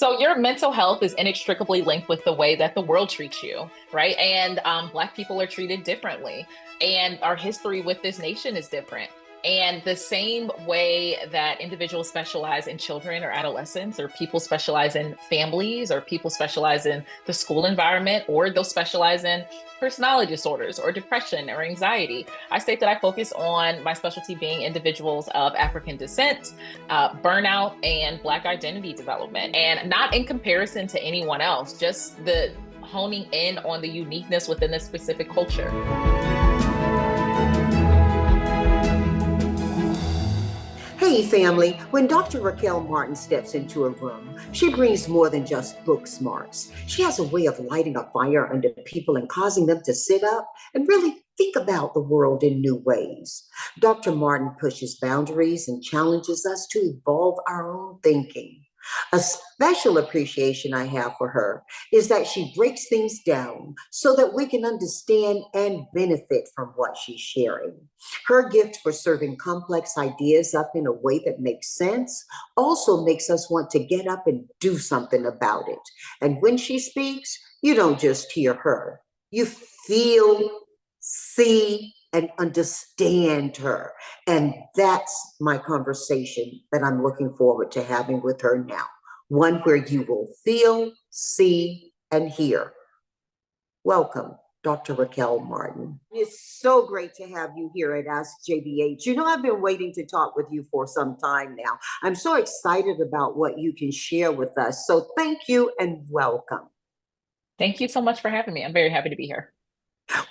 So your mental health is inextricably linked with the way that the world treats you, right? And Black people are treated differently, and our history with this nation is different. And the same way that individuals specialize in children or adolescents, or people specialize in families, or people specialize in the school environment, or they'll specialize in personality disorders or depression or anxiety. I state that I focus on my specialty being individuals of African descent, burnout, and Black identity development, and not in comparison to anyone else, just the honing in on the uniqueness within this specific culture. Hey family, when Dr. Raquel Martin steps into a room, she brings more than just book smarts. She has a way of lighting a fire under people and causing them to sit up and really think about the world in new ways. Dr. Martin pushes boundaries and challenges us to evolve our own thinking. A special appreciation I have for her is that she breaks things down so that we can understand and benefit from what she's sharing. Her gift for serving complex ideas up in a way that makes sense also makes us want to get up and do something about it. And when she speaks, you don't just hear her, you feel, see, and understand her. And that's my conversation that I'm looking forward to having with her now. One where you will feel, see, and hear. Welcome, Dr. Raquel Martin. It's so great to have you here at Ask JBH. You know, I've been waiting to talk with you for some time now. I'm so excited about what you can share with us. So thank you and welcome. Thank you so much for having me. I'm very happy to be here.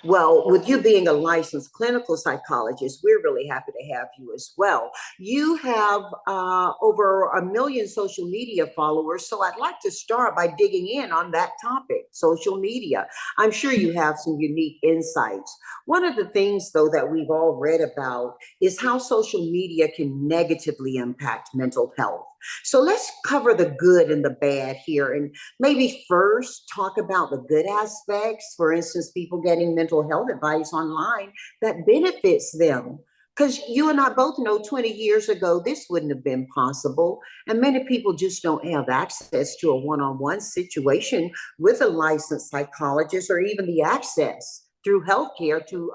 Well, with you being a licensed clinical psychologist, we're really happy to have you as well. You have over 1 million social media followers, so I'd like to start by digging in on that topic, social media. I'm sure you have some unique insights. One of the things, though, that we've all read about is how social media can negatively impact mental health. So let's cover the good and the bad here, and maybe first talk about the good aspects. For instance, people getting mental health advice online that benefits them. Because you and I both know 20 years ago, this wouldn't have been possible. And many people just don't have access to a one-on-one situation with a licensed psychologist, or even the access through healthcare to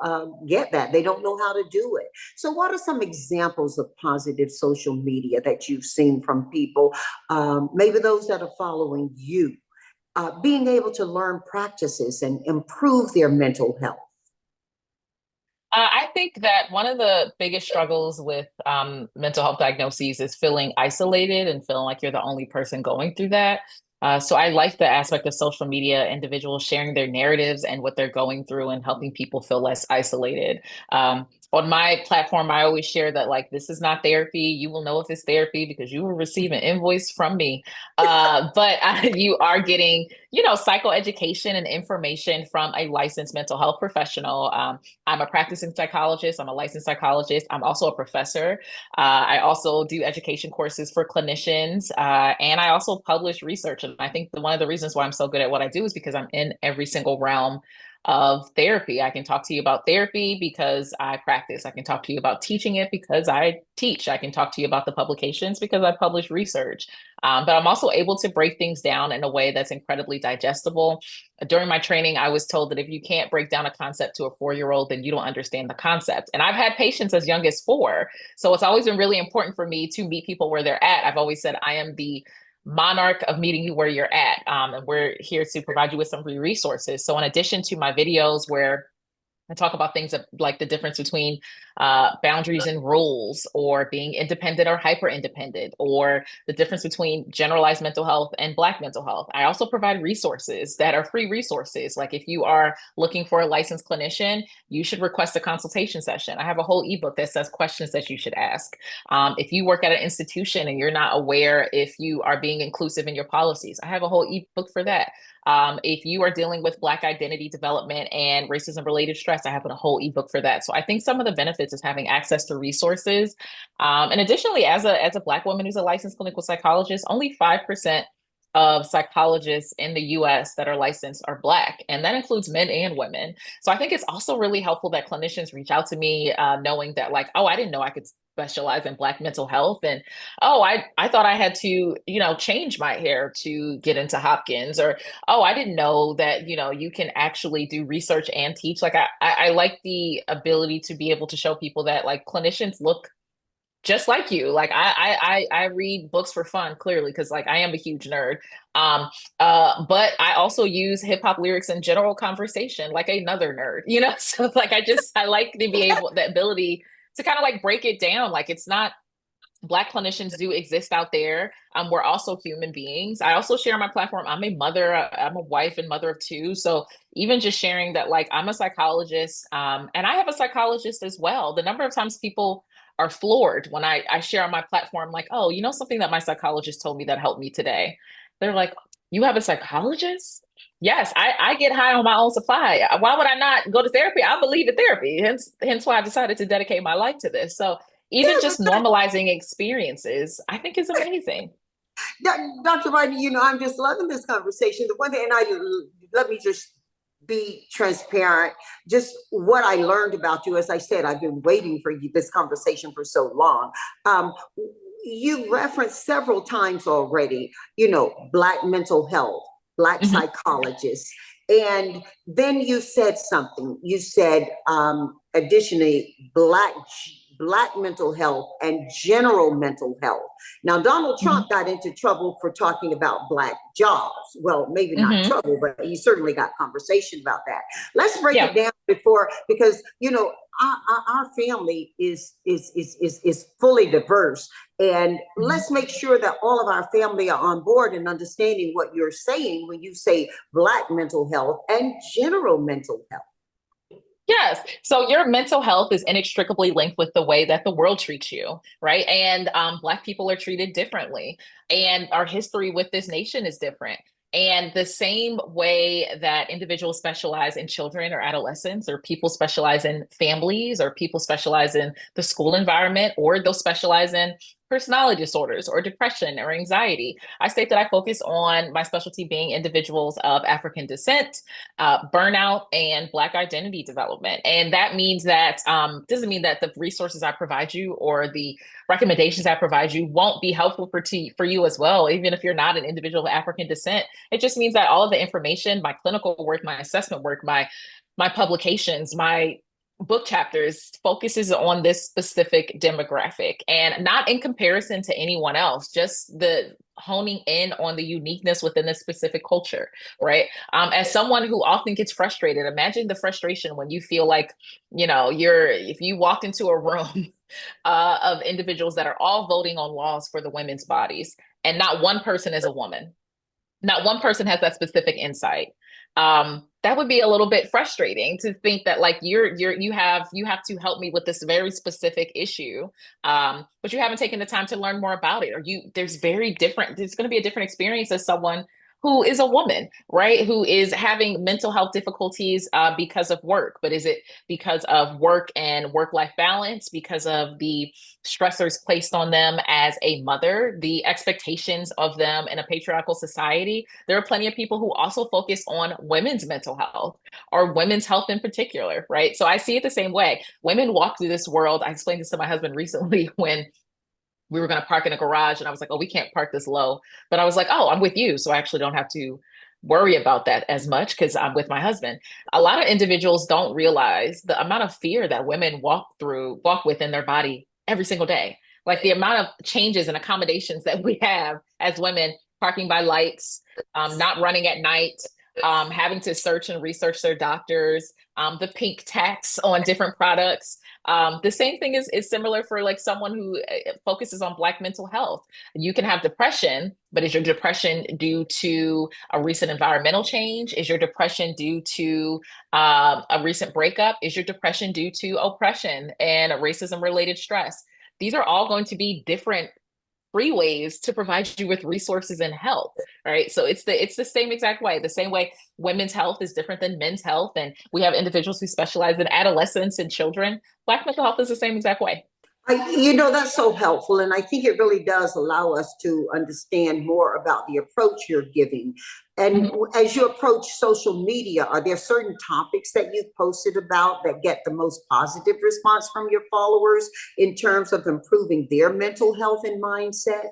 get that. They don't know how to do it. So what are some examples of positive social media that you've seen from people, maybe those that are following you, being able to learn practices and improve their mental health? I think that one of the biggest struggles with mental health diagnoses is feeling isolated and feeling like you're the only person going through that. So I like the aspect of social media, individuals sharing their narratives and what they're going through and helping people feel less isolated. On my platform, I always share that, like, this is not therapy. You will know if it's therapy because you will receive an invoice from me. But you are getting, psychoeducation and information from a licensed mental health professional. I'm a practicing psychologist. I'm a licensed psychologist. I'm also a professor. I also do education courses for clinicians, and I also publish research. And I think one of the reasons why I'm so good at what I do is because I'm in every single realm of therapy. I can talk to you about therapy because I practice. I can talk to you about teaching it because I teach. I can talk to you about the publications because I publish research. But I'm also able to break things down in a way that's incredibly digestible. During my training, I was told that if you can't break down a concept to a 4-year-old, then you don't understand the concept. And I've had patients as young as 4. So it's always been really important for me to meet people where they're at. I've always said I am the monarch of meeting you where you're at. And we're here to provide you with some free resources. So in addition to my videos where I talk about things like the difference between boundaries and rules, or being independent or hyper independent, or the difference between generalized mental health and Black mental health. I also provide resources that are free resources. Like, if you are looking for a licensed clinician, you should request a consultation session. I have a whole ebook that says questions that you should ask. If you work at an institution and you're not aware if you are being inclusive in your policies, I have a whole ebook for that. If you are dealing with Black identity development and racism related stress, I have a whole ebook for that. So I think some of the benefits is having access to resources. And additionally, as a Black woman who's a licensed clinical psychologist, only 5% of psychologists in the US that are licensed are Black, and that includes men and women. So I think it's also really helpful that clinicians reach out to me, knowing that, like, oh, I didn't know I could specialize in Black mental health. And oh, I thought I had to, change my hair to get into Hopkins. Or, oh, I didn't know that, you can actually do research and teach. Like I like the ability to be able to show people that, like, clinicians look just like you. Like I read books for fun, clearly, because, like, I am a huge nerd. But I also use hip hop lyrics in general conversation like another nerd, So, like, I like to be able, the ability to kind of like break it down. Like, it's not, Black clinicians do exist out there. We're also human beings. I also share on my platform, I'm a mother, I'm a wife and mother of two. So even just sharing that, like, I'm a psychologist, and I have a psychologist as well. The number of times people are floored when I share on my platform, like, oh, something that my psychologist told me that helped me today. They're like, you have a psychologist? Yes, I get high on my own supply. Why would I not go to therapy? I believe in therapy. Hence why I decided to dedicate my life to this. So even Yeah, just normalizing experiences, I think, is amazing. Dr. Martin, I'm just loving this conversation. The one thing, and let me just be transparent. Just what I learned about you, as I said, I've been waiting for this conversation for so long. You referenced several times already, Black mental health, Black Mhm. psychologists. And then you said something. You said, additionally, Black mental health and general mental health. Now, Donald Mhm. Trump got into trouble for talking about Black jobs. Well, maybe not Mhm. trouble, but he certainly got conversation about that. Let's break it Yeah. down because our family is fully diverse, and Mhm. let's make sure that all of our family are on board and understanding what you're saying when you say Black mental health and general mental health. Yes. So your mental health is inextricably linked with the way that the world treats you, right? And Black people are treated differently. And our history with this nation is different. And the same way that individuals specialize in children or adolescents, or people specialize in families, or people specialize in the school environment, or they'll specialize in personality disorders or depression or anxiety. I state that I focus on my specialty being individuals of African descent, burnout, and Black identity development. And that means that, doesn't mean that the resources I provide you or the recommendations I provide you won't be helpful for you as well, even if you're not an individual of African descent. It just means that all of the information, my clinical work, my assessment work, my publications, my book chapters focuses on this specific demographic, and not in comparison to anyone else, just the honing in on the uniqueness within this specific culture, right? As someone who often gets frustrated, imagine the frustration when you feel like, if you walked into a room of individuals that are all voting on laws for the women's bodies, and not one person is a woman, not one person has that specific insight. That would be a little bit frustrating to think that, like, you have to help me with this very specific issue, but you haven't taken the time to learn more about it. Or there's going to be a different experience as someone who is a woman, right? Who is having mental health difficulties because of work. But is it because of work and work-life balance, because of the stressors placed on them as a mother, the expectations of them in a patriarchal society? There are plenty of people who also focus on women's mental health, or women's health in particular, right? So I see it the same way. Women walk through this world. I explained this to my husband recently when we were going to park in a garage, and I was like, oh, we can't park this low. But I was like, oh, I'm with you. So I actually don't have to worry about that as much because I'm with my husband. A lot of individuals don't realize the amount of fear that women walk with in their body every single day. Like, the amount of changes and accommodations that we have as women, parking by lights, not running at night, having to search and research their doctors, the pink tax on different products. The same thing is similar for, like, someone who focuses on Black mental health. You can have depression, but is your depression due to a recent environmental change? Is your depression due to a recent breakup? Is your depression due to oppression and racism related stress? These are all going to be different free ways to provide you with resources and help. Right. So it's the same exact way. The same way women's health is different than men's health. And we have individuals who specialize in adolescents and children. Black mental health is the same exact way. That's so helpful. And I think it really does allow us to understand more about the approach you're giving. And Mhm. as you approach social media, are there certain topics that you've posted about that get the most positive response from your followers in terms of improving their mental health and mindset?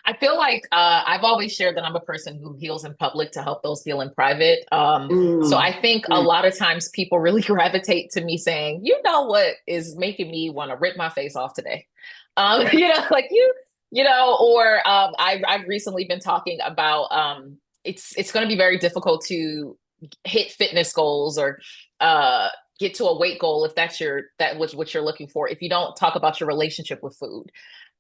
I feel like I've always shared that I'm a person who heals in public to help those heal in private. So Mm, I think a mm. lot of times people really gravitate to me saying, you know what is making me want to rip my face off today? Like or I've recently been talking about it's going to be very difficult to hit fitness goals or uh, get to a weight goal if that was what you're looking for if you don't talk about your relationship with food.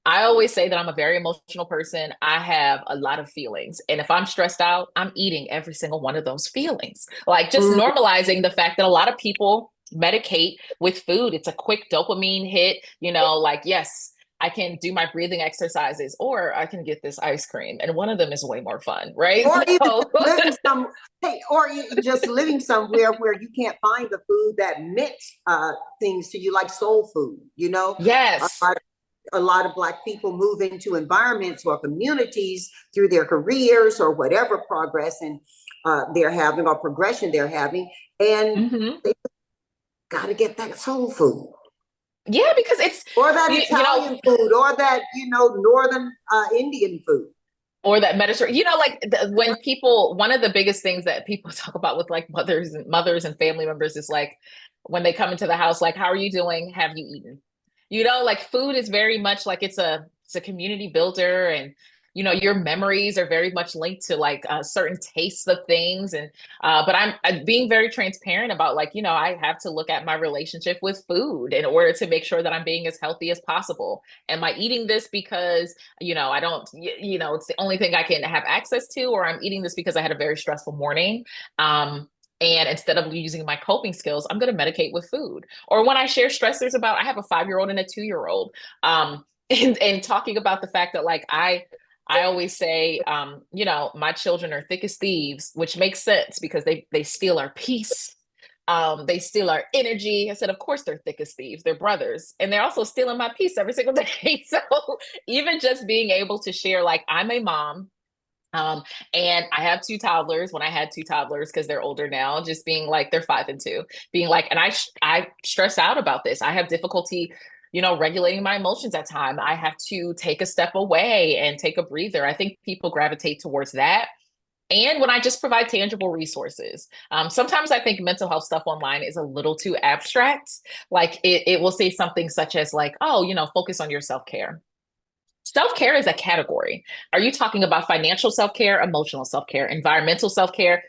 I always say that I'm a very emotional person. I have a lot of feelings. And if I'm stressed out, I'm eating every single one of those feelings. Like just Mm. normalizing the fact that a lot of people medicate with food. It's a quick dopamine hit, like, yes, I can do my breathing exercises or I can get this ice cream. And one of them is way more fun, right? Or even So, living some, hey, or just living somewhere where you can't find the food that meant things to you, like soul food. A yes. lot, a lot of Black people move into environments or communities through their careers or whatever progress and they're having or progression they're having, and Hmm. they got to get that soul food Yeah, because it's, or that you know, Italian food or that northern Indian food. or that Mediterranean, like when people, one of the biggest things that people talk about with like mothers and family members is like when they come into the house, like, how are you doing? Have you eaten? Like food is very much like it's a community builder, and your memories are very much linked to like certain tastes of things. And but I'm being very transparent about like I have to look at my relationship with food in order to make sure that I'm being as healthy as possible. Am I eating this because I don't, it's the only thing I can have access to, or I'm eating this because I had a very stressful morning. And instead of using my coping skills, I'm going to medicate with food. Or when I share stressors about, I have a 5-year-old and a 2-year-old, and talking about the fact that like I always say, my children are thick as thieves, which makes sense because they steal our peace. They steal our energy. I said, of course they're thick as thieves. They're brothers. And they're also stealing my peace every single day. So even just being able to share, like, I'm a mom. Um, and I have two toddlers when I had two toddlers because they're older now, just being like, they're 5 and 2, being like, and I stress out about this. I have difficulty, regulating my emotions at time. I have to take a step away and take a breather. I think people gravitate towards that. And when I just provide tangible resources, sometimes I think mental health stuff online is a little too abstract. Like it will say something such as like, oh, focus on your self-care. Self-care is a category. Are you talking about financial self-care, emotional self-care, environmental self-care,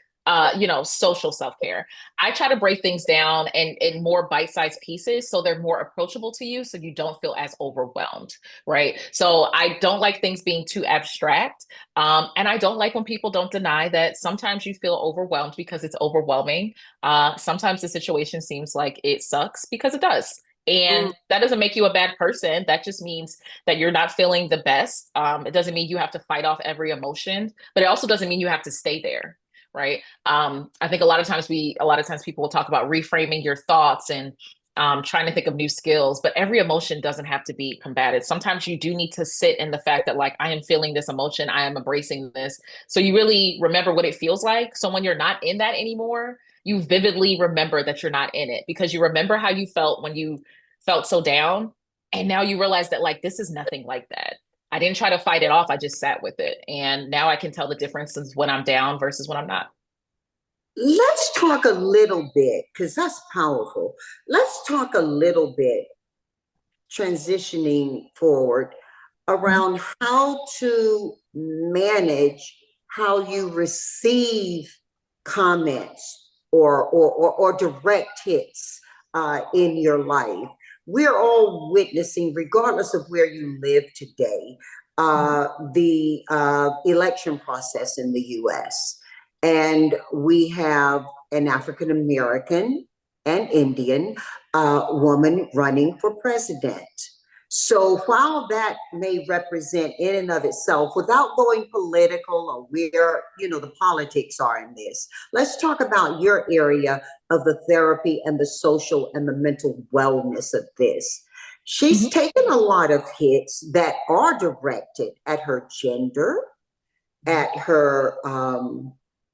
social self-care? I try to break things down in more bite-sized pieces so they're more approachable to you so you don't feel as overwhelmed, right? So I don't like things being too abstract. And I don't like when people don't deny that sometimes you feel overwhelmed because it's overwhelming. Sometimes the situation seems like it sucks because it does. Mm. And that doesn't make you a bad person. That just means that you're not feeling the best. It doesn't mean you have to fight off every emotion, but it also doesn't mean you have to stay there, right? I think a lot of times people will talk about reframing your thoughts and trying to think of new skills, but every emotion doesn't have to be combated. Sometimes you do need to sit in the fact that like, I am feeling this emotion, I am embracing this. So you really remember what it feels like. So when you're not in that anymore, you vividly remember that you're not in it because you remember how you felt when you felt so down. And now you realize that like, this is nothing like that. I didn't try to fight it off. I just sat with it. And now I can tell the differences when I'm down versus when I'm not. Let's talk a little bit, because that's powerful. Let's talk a little bit, transitioning forward, Mhm. around how to manage how you receive comments or direct hits in your life. We're all witnessing, regardless of where you live today, Mhm. the election process in the US. And we have an African American and Indian woman running for president. So while that may represent in and of itself, without going political or where, the politics are in this, let's talk about your area of the therapy and the social and the mental wellness of this. She's Mhm. taken a lot of hits that are directed at her gender, Mhm. at her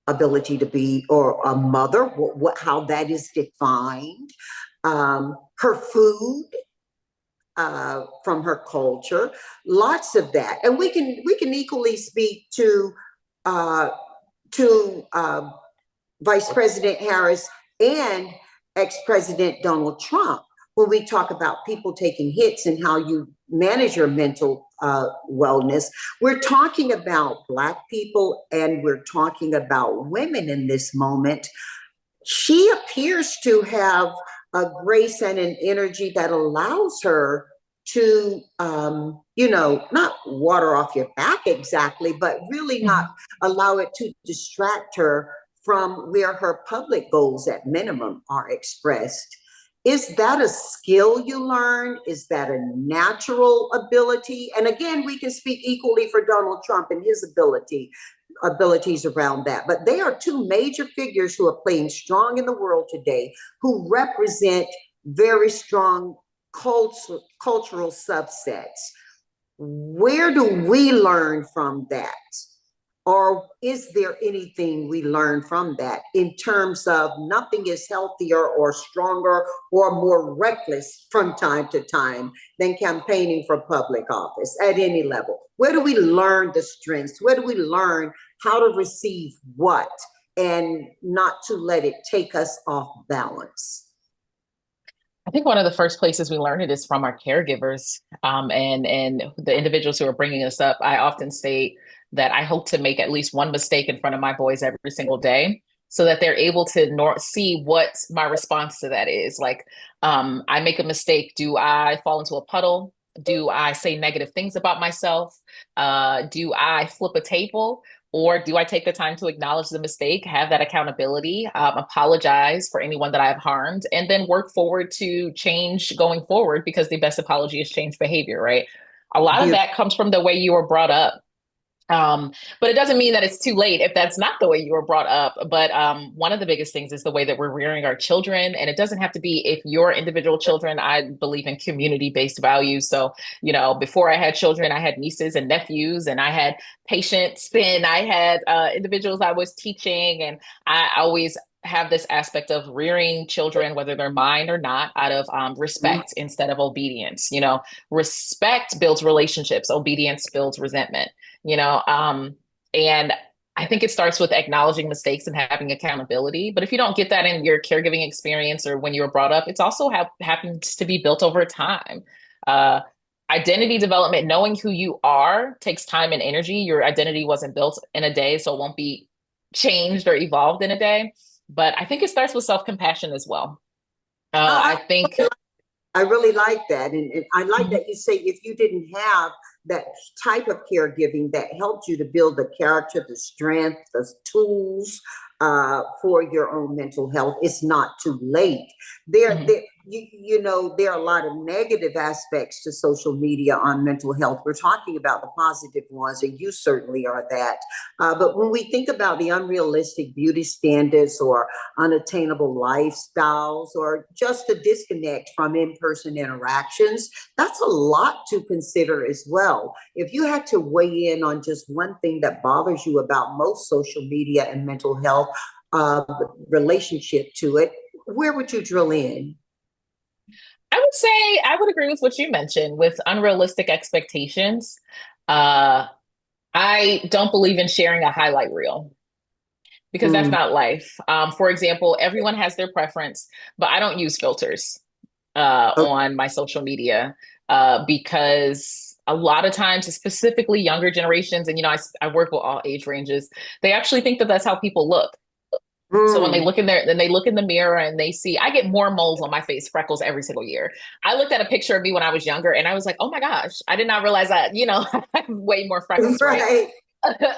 ability to be or a mother, how that is defined, her food, from her culture, lots of that, and we can equally speak uh, to Vice President Harris and ex-President Donald Trump when we talk about people taking hits and how you manage your mental wellness. We're talking about Black people and we're talking about women in this moment. She appears to have a grace and an energy that allows her to, not water off your back exactly, but really not Mhm. allow it to distract her from where her public goals at minimum are expressed. Is that a skill you learn? Is that a natural ability? And again, we can speak equally for Donald Trump and his abilities around that. But they are two major figures who are playing strong in the world today, who represent very strong cultural subsets. Where do we learn from that? Or is there anything we learn from that in terms of nothing is healthier or stronger or more reckless from time to time than campaigning for public office at any level? Where do we learn the strengths? Where do we learn how to receive what and not to let it take us off balance? I think one of the first places we learn it is from our caregivers, and the individuals who are bringing us up. I often state that I hope to make at least one mistake in front of my boys every single day, so that they're able to see what my response to that is. Like, I make a mistake. Do I fall into a puddle? Do I say negative things about myself? Do I flip a table? Or do I take the time to acknowledge the mistake, have that accountability, apologize for anyone that I've harmed, and then work forward to change going forward, because the best apology is change behavior, right? A lot of that comes from the way you were brought up. Um, but it doesn't mean that it's too late if that's not the way you were brought up. But one of the biggest things is the way that we're rearing our children. And it doesn't have to be if your individual children. I believe in community-based values. So, before I had children, I had nieces and nephews, and I had patients, and I had individuals I was teaching. And I always have this aspect of rearing children, whether they're mine or not, out of respect instead of obedience. Respect builds relationships, obedience builds resentment you know and I think it starts with acknowledging mistakes and having accountability. But if you don't get that in your caregiving experience or when you were brought up, it's also happens to be built over time. uh Identity development, knowing who you are, takes time and energy. Your identity wasn't built in a day, so it won't be changed or evolved in a day. But I think it starts with self-compassion as well. I, I think. I really like that. And I like Mhm. that you say if you didn't have that type of caregiving that helped you to build the character, the strength, the tools for your own mental health, it's not too late. Mhm. There are a lot of negative aspects to social media on mental health. We're talking about the positive ones, and you certainly are that. But when we think about the unrealistic beauty standards or unattainable lifestyles or just a disconnect from in-person interactions, that's a lot to consider as well. If you had to weigh in on just one thing that bothers you about most social media and mental health uh, relationship to it, where would you drill in? I would say I would agree with what you mentioned with unrealistic expectations. Uh, I don't believe in sharing a highlight reel, because that's Mm. not life. For example, everyone has their preference, but I don't use filters Okay. on my social media, because a lot of times, specifically younger generations, and I work with all age ranges, they actually think that that's how people look. So when they Mm. look in there, then they look in the mirror and they see, I get more moles on my face, freckles every single year. I looked at a picture of me when I was younger and I was like, oh my gosh, I did not realize that, I have way more freckles, right? Right.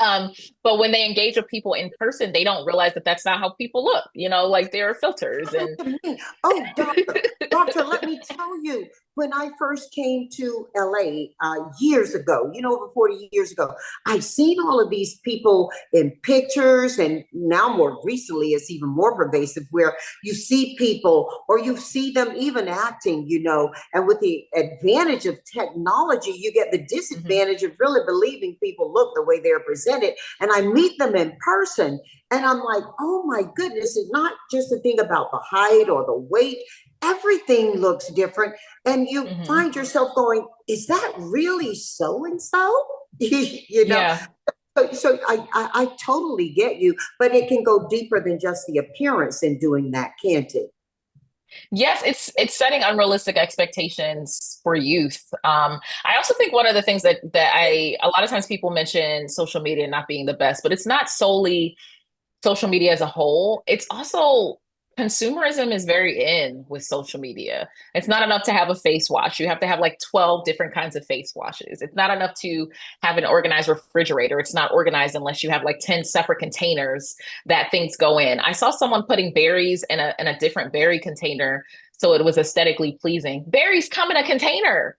um, but when they engage with people in person, they don't realize that that's not how people look, like there are filters and Oh, doctor, let me tell you, when I first came to LA years ago, over 40 years ago, I've seen all of these people in pictures, and now more recently, it's even more pervasive where you see people or you see them even acting, and with the advantage of technology, you get the Mhm. disadvantage of really believing people look the way they're presented. And I meet them in person, and I'm like, oh my goodness, it's not just a thing about the height or the weight. Everything looks different. And you Mhm. find yourself going, is that really so and so? you know, Yeah. so I totally get you, but it can go deeper than just the appearance in doing that, can't it? Yes, it's setting unrealistic expectations for youth. I also think one of the things that I a lot of times people mention social media not being the best, but it's not solely social media as a whole. It's also consumerism is very in with social media. It's not enough to have a face wash. You have to have like 12 different kinds of face washes. It's not enough to have an organized refrigerator. It's not organized unless you have like 10 separate containers that things go in. I saw someone putting berries in a different berry container so it was aesthetically pleasing. Berries come in a container.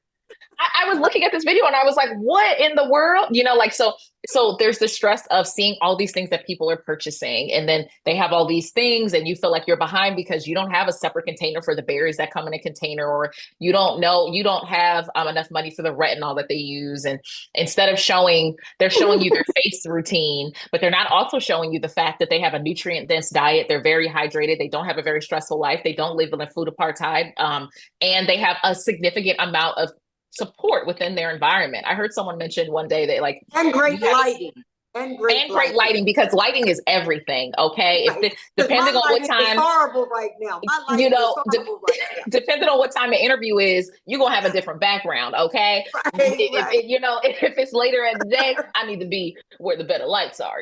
I was looking at this video and I was like, what in the world? Like so there's the stress of seeing all these things that people are purchasing. And then they have all these things and you feel like you're behind because you don't have a separate container for the berries that come in a container, or you don't have enough money for the retinol that they use. And instead of they're showing you their face routine, but they're not also showing you the fact that they have a nutrient dense diet. They're very hydrated. They don't have a very stressful life. They don't live in a food apartheid. And they have a significant amount of support within their environment. I heard someone mention one day that like And you great have lighting. And great and great lighting. lighting, because lighting is everything. Okay, Right. Because depending my on what lighting is time, horrible right now. My you lighting is know, horrible right depending on what time the interview is, you're gonna have a different background. Okay, now. Right, right. if it's later in the day, I need to be where the better lights are.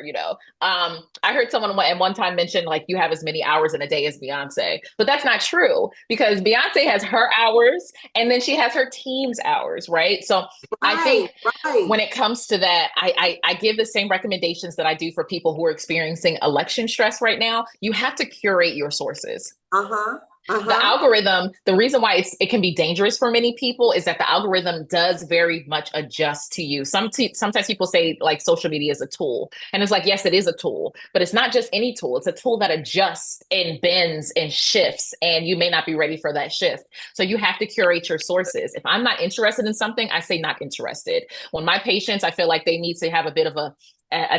I heard someone at one time mention like you have as many hours in a day as Beyonce, but that's not true because Beyonce has her hours and then she has her team's hours, right? So I Right, think right. when it comes to that, I give the same recommendations that I do for people who are experiencing election stress right now. You have to curate your sources. Uh-huh. The Uh-huh. algorithm, the reason why it can be dangerous for many people is that the algorithm does very much adjust to you. Sometimes people say like social media is a tool, and it's like, yes, it is a tool, but it's not just any tool. It's a tool that adjusts and bends and shifts, and you may not be ready for that shift. So you have to curate your sources. If I'm not interested in something, I say not interested. When my patients, I feel like they need to have a bit of a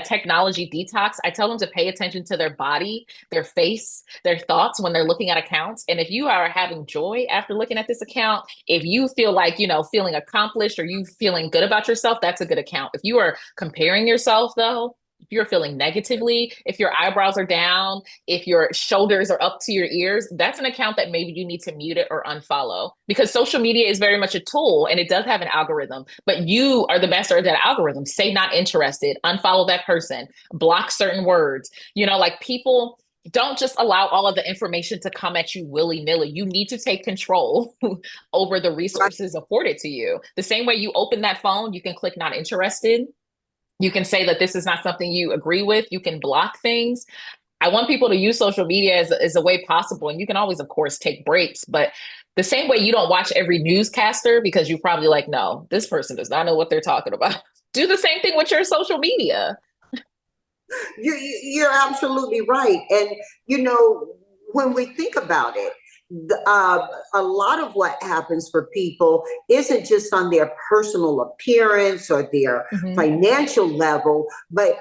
technology detox, I tell them to pay attention to their body, their face, their thoughts when they're looking at accounts. And if you are having joy after looking at this account, if you feel like, feeling accomplished or you feeling good about yourself, that's a good account. If you are comparing yourself though, if you're feeling negatively, if your eyebrows are down, if your shoulders are up to your ears, that's an account that maybe you need to mute it or unfollow, because social media is very much a tool and it does have an algorithm, but you are the master of that algorithm. Say not interested, unfollow that person, block certain words. Like people don't just allow all of the information to come at you willy-nilly. You need to take control over the Right. resources afforded to you. The same way you open that phone, you can click not interested. You can say that this is not something you agree with. You can block things. I want people to use social media as a way possible. And you can always, of course, take breaks. But the same way you don't watch every newscaster because you probably like, no, this person does not know what they're talking about. Do the same thing with your social media. You're absolutely right. And, when we think about it, a lot of what happens for people isn't just on their personal appearance or their Mm-hmm. financial level, but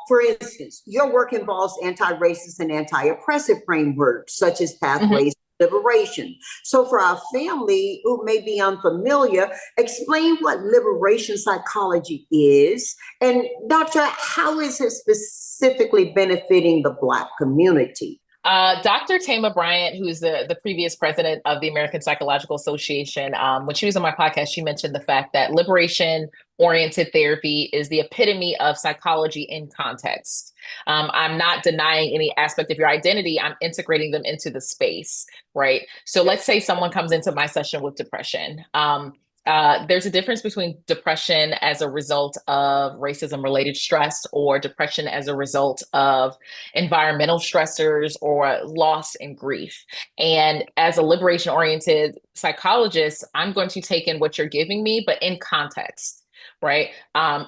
for instance, your work involves anti-racist and anti-oppressive frameworks such as Mm-hmm. pathways to liberation. So for our family who may be unfamiliar, explain what liberation psychology is, and Doctor, how is it specifically benefiting the Black community? Dr. Tama Bryant, who is the previous president of the American Psychological Association, when she was on my podcast, she mentioned the fact that liberation oriented therapy is the epitome of psychology in context. I'm not denying any aspect of your identity, I'm integrating them into the space, right? So let's say someone comes into my session with depression. There's a difference between depression as a result of racism related stress or depression as a result of environmental stressors or loss and grief. And as a liberation oriented psychologist, I'm going to take in what you're giving me, but in context, right?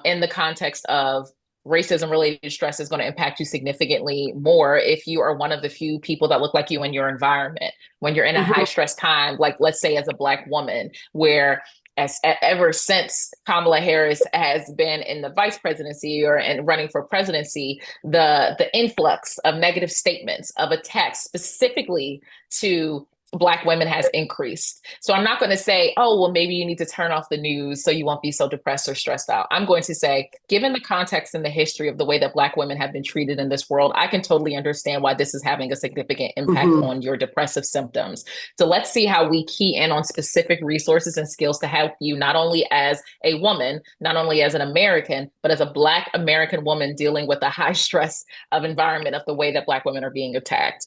In the context of racism related stress is going to impact you significantly more if you are one of the few people that look like you in your environment. When you're in a high Mhm. stress time, like let's say as a Black woman, where ever since Kamala Harris has been in the vice presidency or and running for presidency, the influx of negative statements of attacks specifically to Black women has increased. So I'm not going to say, oh, well, maybe you need to turn off the news so you won't be so depressed or stressed out. I'm going to say, given the context and the history of the way that Black women have been treated in this world, I can totally understand why this is having a significant impact Mhm. on your depressive symptoms. So let's see how we key in on specific resources and skills to help you, not only as a woman, not only as an American, but as a Black American woman dealing with the high stress of environment of the way that Black women are being attacked.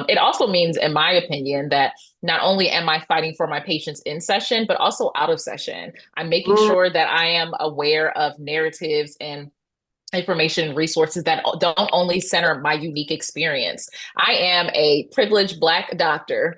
It also means, in my opinion, that not only am I fighting for my patients in session, but also out of session. I'm making Mm. sure that I am aware of narratives and information and resources that don't only center my unique experience. I am a privileged Black doctor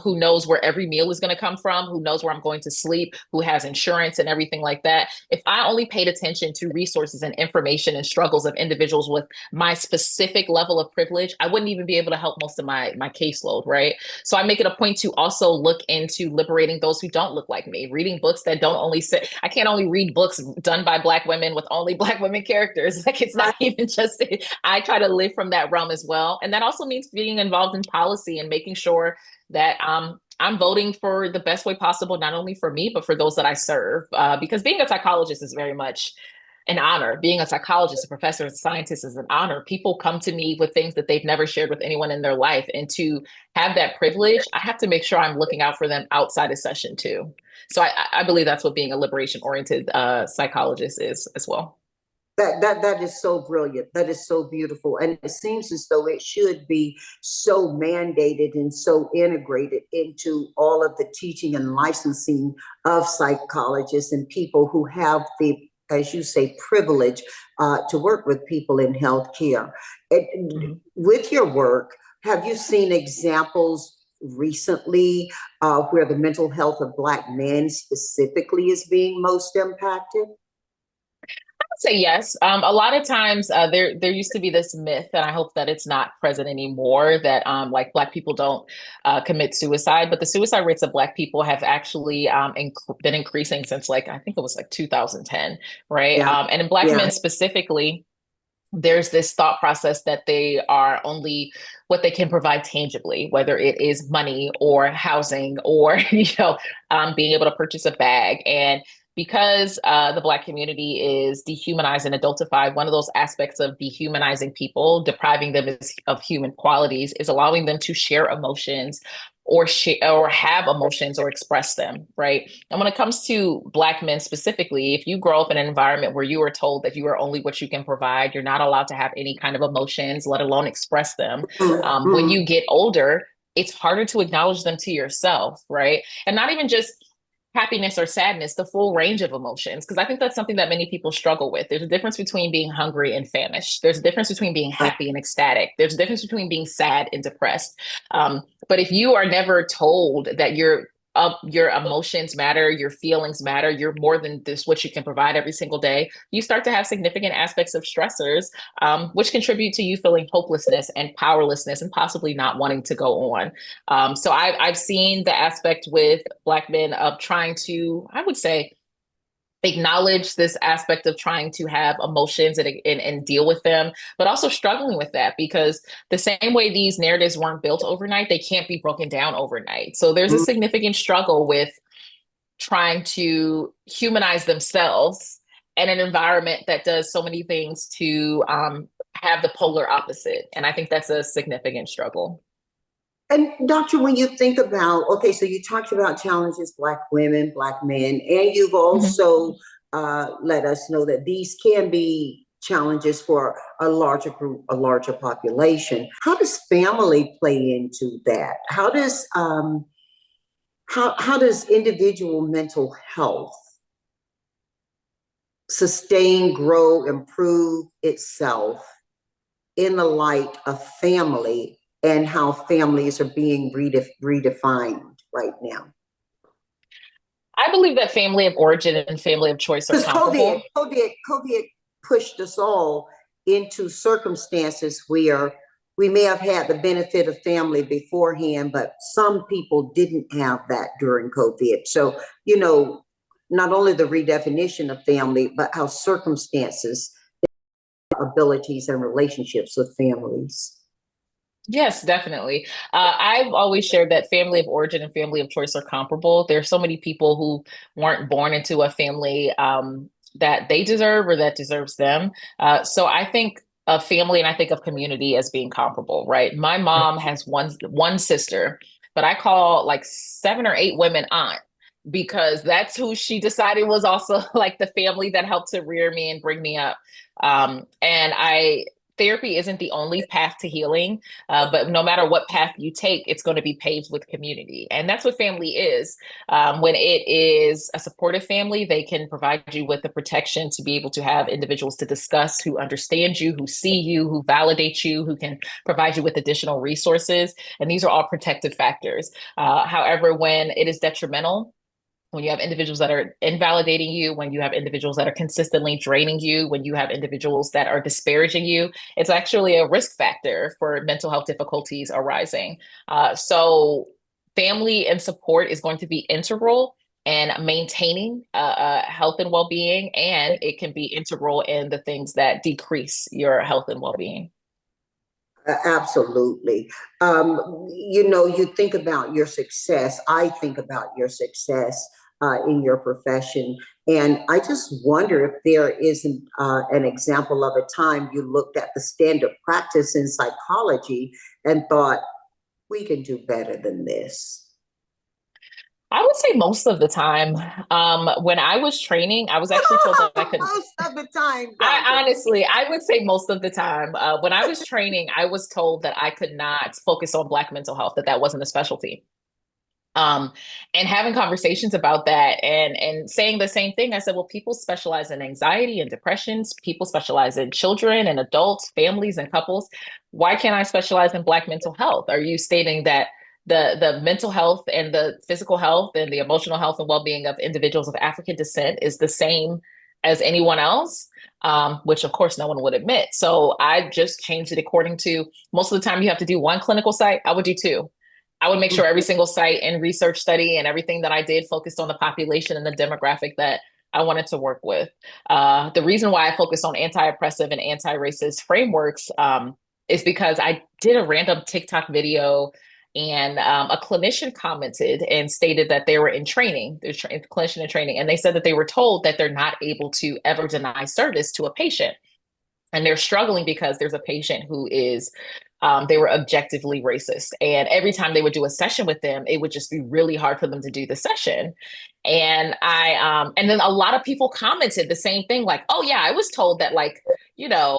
who knows where every meal is going to come from, who knows where I'm going to sleep, who has insurance and everything like that. If I only paid attention to resources and information and struggles of individuals with my specific level of privilege, I wouldn't even be able to help most of my caseload, right? So I make it a point to also look into liberating those who don't look like me, reading books that don't only say, I can't only read books done by Black women with only Black women characters. Like it's not even just, I try to live from that realm as well. And that also means being involved in policy and making sure that I'm voting for the best way possible, not only for me, but for those that I serve. Because being a psychologist is very much an honor. Being a psychologist, a professor, a scientist is an honor. People come to me with things that they've never shared with anyone in their life. And to have that privilege, I have to make sure I'm looking out for them outside of session too. So I believe that's what being a liberation oriented psychologist is as well. That is so brilliant. That is so beautiful. And it seems as though it should be so mandated and so integrated into all of the teaching and licensing of psychologists and people who have the, as you say, privilege to work with people in healthcare. Mhm. With your work, have you seen examples recently where the mental health of Black men specifically is being most impacted? Say yes. A lot of times, there used to be this myth, and I hope that it's not present anymore, that like Black people don't commit suicide, but the suicide rates of Black people have actually been increasing since like I think it was like 2010, right? Yeah, And in Black yeah. men specifically, there's this thought process that they are only what they can provide tangibly, whether it is money or housing or being able to purchase a bag. And because the Black community is dehumanized and adultified, one of those aspects of dehumanizing people, depriving them of human qualities, is allowing them to share emotions or have emotions or express them, right? And when it comes to Black men specifically, if you grow up in an environment where you are told that you are only what you can provide, you're not allowed to have any kind of emotions, let alone express them. When Mm-hmm. you get older, it's harder to acknowledge them to yourself, right? And not even just happiness or sadness, the full range of emotions. Because I think that's something that many people struggle with. There's a difference between being hungry and famished. There's a difference between being happy and ecstatic. There's a difference between being sad and depressed. But if you are never told that your emotions matter, your feelings matter, you're more than this what you can provide every single day, you start to have significant aspects of stressors, which contribute to you feeling hopelessness and powerlessness and possibly not wanting to go on. So I've seen the aspect with Black men of trying to, I would say, acknowledge this aspect of trying to have emotions and deal with them, but also struggling with that because the same way these narratives weren't built overnight, they can't be broken down overnight. So there's a significant struggle with trying to humanize themselves in an environment that does so many things to have the polar opposite. And I think that's a significant struggle. And doctor, when you think about, okay, so you talked about challenges, Black women, Black men, and you've Mhm. also let us know that these can be challenges for a larger group, a larger population. How does family play into that? how does individual mental health sustain, grow, improve itself in the light of family and how families are being redefined right now? I believe that family of origin and family of choice are Because comparable. COVID pushed us all into circumstances where we may have had the benefit of family beforehand, but some people didn't have that during COVID. So, not only the redefinition of family, but how circumstances, abilities, and relationships with families. Yes, definitely. I've always shared that family of origin and family of choice are comparable. There are so many people who weren't born into a family that they deserve or that deserves them. So I think of family and I think of community as being comparable, right? My mom has one sister, but I call like 7 or 8 women aunt because that's who she decided was also like the family that helped to rear me and bring me up. And I Therapy isn't the only path to healing, but no matter what path you take, it's going to be paved with community. And that's what family is. When it is a supportive family, they can provide you with the protection to be able to have individuals to discuss who understand you, who see you, who validate you, who can provide you with additional resources. And these are all protective factors. However, when it is detrimental, when you have individuals that are invalidating you, when you have individuals that are consistently draining you, when you have individuals that are disparaging you, it's actually a risk factor for mental health difficulties arising. So, family and support is going to be integral in maintaining health and well-being, and it can be integral in the things that decrease your health and well-being. Absolutely. You think about your success. I think about your success in your profession. And I just wonder if there isn't an example of a time you looked at the standard practice in psychology and thought, we can do better than this. I would say most of the time. When I was training, I was actually told that I could. Most of the time, I doctor. honestly, I would say most of the time. When I was training, I was told that I could not focus on Black mental health, that that wasn't a specialty. Um, and having conversations about that and saying the same thing, I said, well, people specialize in anxiety and depressions. People specialize in children and adults, families and couples. Why can't I specialize in Black mental health? Are you stating that the mental health and the physical health and the emotional health and well-being of individuals of African descent is the same as anyone else? Which of course no one would admit. So I just changed it according to most of the time you have to do one clinical site. I would do two. I would make sure every single site and research study and everything that I did focused on the population and the demographic that I wanted to work with. The reason why I focus on anti-oppressive and anti-racist frameworks is because I did a random TikTok video and a clinician commented and stated that they were in training, clinician in training, and they said that they were told that they're not able to ever deny service to a patient. And they're struggling because there's a patient who is they were objectively racist, and every time they would do a session with them it would just be really hard for them to do the session. And then a lot of people commented the same thing, like, oh yeah, I was told that, like, you know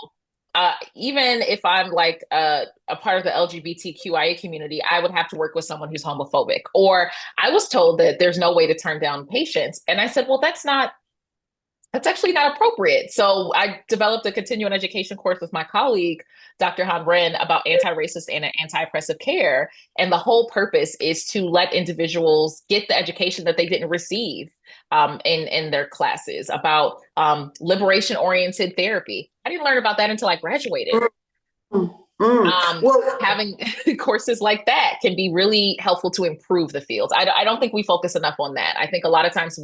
even if I'm like a part of the LGBTQIA community, I would have to work with someone who's homophobic, or I was told that there's no way to turn down patients. And I said, well, that's actually not appropriate. So I developed a continuing education course with my colleague, Dr. Howroyd, about anti-racist and anti-oppressive care. And the whole purpose is to let individuals get the education that they didn't receive in their classes about liberation-oriented therapy. I didn't learn about that until I graduated. Mm, mm. Well, Having courses like that can be really helpful to improve the fields. I don't think we focus enough on that. I think a lot of times